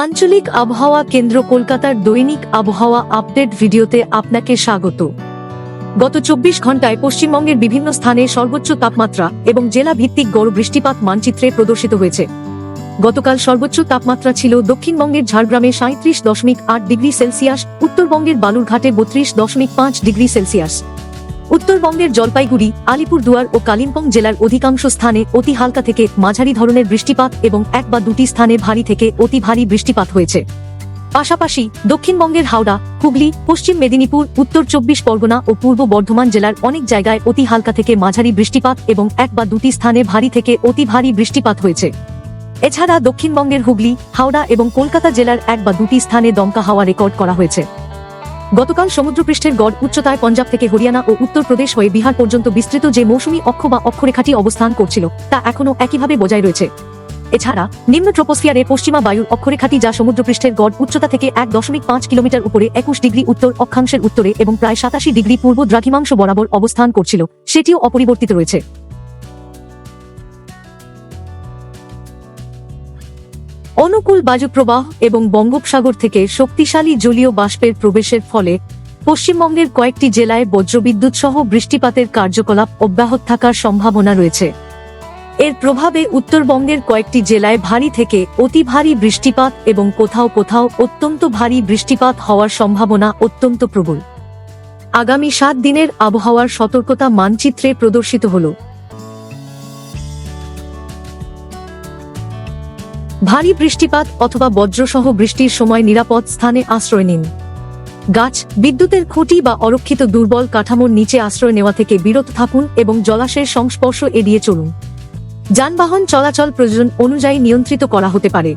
আঞ্চলিক আবহাওয়া কেন্দ্র কলকাতার দৈনিক আবহাওয়া আপডেট ভিডিওতে আপনাকে স্বাগত। গত 24 ঘন্টায় পশ্চিমবঙ্গের বিভিন্ন স্থানে সর্বোচ্চ তাপমাত্রা এবং জেলা ভিত্তিক গড় বৃষ্টিপাত মানচিত্রে প্রদর্শিত হয়েছে। গতকাল সর্বোচ্চ তাপমাত্রা ছিল দক্ষিণবঙ্গের ঝাড়গ্রামে 37.8 ডিগ্রি সেলসিয়াস, উত্তরবঙ্গের বালুরঘাটে 32.5 ডিগ্রি সেলসিয়াস। উত্তরবঙ্গের জলপাইগুড়ি, আলিপুরদুয়ার ও কালিম্পং জেলার অধিকাংশ স্থানে অতি হালকা থেকে মাঝারি ধরনের বৃষ্টিপাত এবং এক বা দুটি স্থানে ভারী থেকে অতি ভারী বৃষ্টিপাত হয়েছে। পাশাপাশি দক্ষিণবঙ্গের হাওড়া, হুগলি, পশ্চিম মেদিনীপুর, উত্তর 24 পরগনা ও পূর্ব বর্ধমান জেলার অনেক জায়গায় অতি হালকা থেকে মাঝারি বৃষ্টিপাত এবং এক বা দুটি স্থানে ভারী থেকে অতি ভারী বৃষ্টিপাত হয়েছে। এছাড়া দক্ষিণবঙ্গের হুগলি, হাওড়া এবং কলকাতা জেলার এক বা দুটি স্থানে দমকা হাওয়া রেকর্ড করা হয়েছে। গতকাল সমুদ্রপৃষ্ঠের গড় উচ্চতায় পঞ্জাব থেকে হরিয়ানা ও উত্তরপ্রদেশ হয়ে বিহার পর্যন্ত বিস্তৃত যে মৌসুমী অক্ষ বা অক্ষরেখাটি অবস্থান করছিল তা এখনও একইভাবে বজায় রয়েছে। এছাড়া নিম্ন ট্রপোস্ফিয়ারে পশ্চিমা বায়ুর অক্ষরেখাটি যা সমুদ্রপৃষ্ঠের গড় উচ্চতা থেকে 1.5 কিলোমিটার উপরে 21 ডিগ্রি উত্তর অক্ষাংশের উত্তরে এবং প্রায় 87 ডিগ্রি পূর্ব দ্রাঘিমাংশ বরাবর অবস্থান করছিল, সেটিও অপরিবর্তিত রয়েছে। অনুকূল বায়ুপ্রবাহ এবং বঙ্গোপসাগর থেকে শক্তিশালী জলীয় বাষ্পের প্রবেশের ফলে পশ্চিমবঙ্গের কয়েকটি জেলায় বজ্রবিদ্যুৎ সহ বৃষ্টিপাতের কার্যকলাপ অব্যাহত থাকার সম্ভাবনা রয়েছে। এর প্রভাবে উত্তরবঙ্গের কয়েকটি জেলায় ভারী থেকে অতি ভারী বৃষ্টিপাত এবং কোথাও কোথাও অত্যন্ত ভারী বৃষ্টিপাত হওয়ার সম্ভাবনা অত্যন্ত প্রবল। আগামী 7 দিনের আবহাওয়ার সতর্কতা মানচিত্রে প্রদর্শিত হল। ভারী বৃষ্টিপাত অথবা বজ্রসহ বৃষ্টির সময় নিরাপদ স্থানে আশ্রয় নিন। গাছ, বিদ্যুতের খুঁটি বা অরক্ষিত দুর্বল কাঠামোর নিচে আশ্রয় নেওয়া থেকে বিরত থাকুন এবং জলাশয়ের সংস্পর্শ এড়িয়ে চলুন। যানবাহন চলাচল প্রয়োজন অনুযায়ী নিয়ন্ত্রিত করা হতে পারে।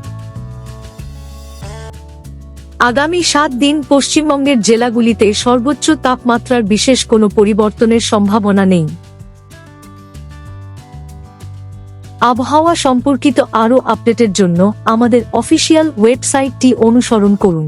আগামী 7 দিন পশ্চিমবঙ্গের জেলাগুলিতে সর্বোচ্চ তাপমাত্রার বিশেষ কোনো পরিবর্তনের সম্ভাবনা নেই। আবহাওয়া সম্পর্কিত আরও আপডেটের জন্য আমাদের অফিসিয়াল ওয়েবসাইটটি অনুসরণ করুন।